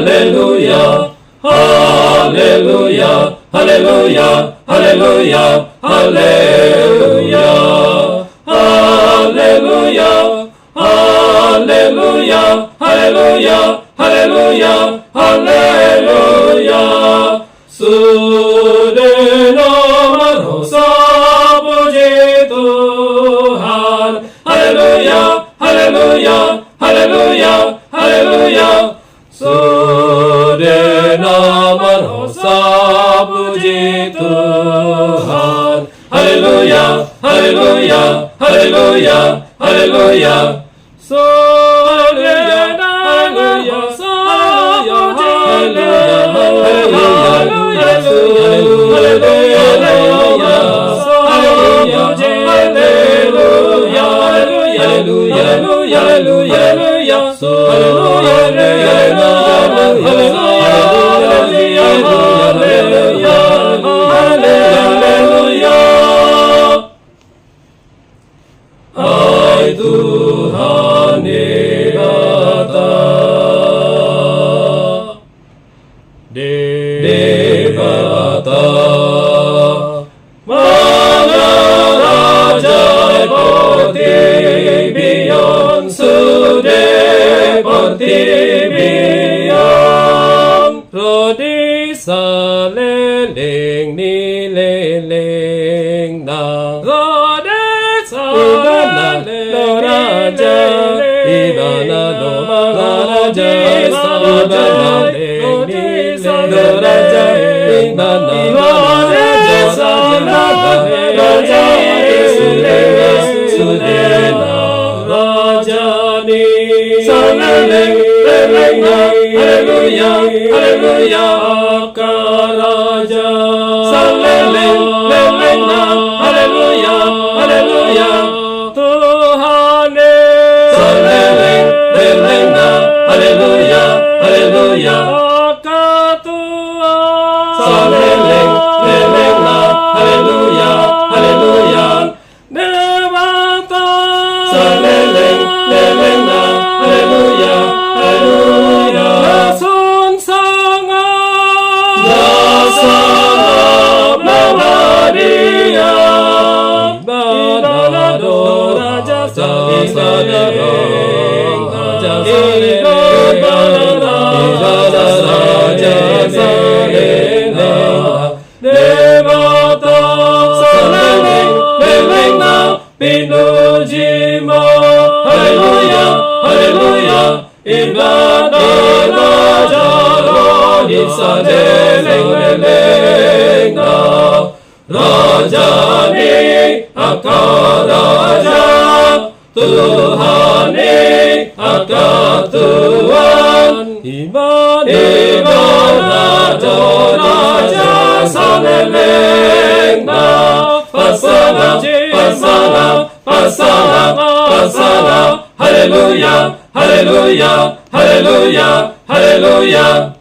할렐루야 할렐루야 할렐루야 할렐루야 할렐루야 할렐루야 할렐루야 할렐루야 할렐루야 할렐루야 수레나마로 사부지 또한 할렐루야 할렐루야 할렐루야 할렐루야 수레나마로 사부지 또한 할렐루야 할렐루야 할렐루야 할렐루야 할렐루야 Ai Tuhan Debata Mga Raja Portibion Sude Portibion Rodisa Leling Ni Leling Na Rodisa Leling Raja Ibana Doma Raja Ibana Leling Raja Ibana Raja Raja Sudena Rajani Saleleng Leleng Haleluya Haleluya Karaja Saleleng Leleng Haleluya Haleluya Tuhane Saleleng Leleng Haleluya Haleluya Saleleng Leleng Haleluya Haleluya Debata Saleleng Leleng Haleluya Haleluya Nasun Sangap Maria Ibana Raja Saleleng Devata Saleleng Leleng Pinujima Haleluya Haleluya Ibana Raja Rodisa Leleng Leleng Rajani Akaraja Tuhani Akatuan Ibana Raja Saleleng Pasana Pasana Pasana Pasana Haleluya Haleluya Haleluya Haleluya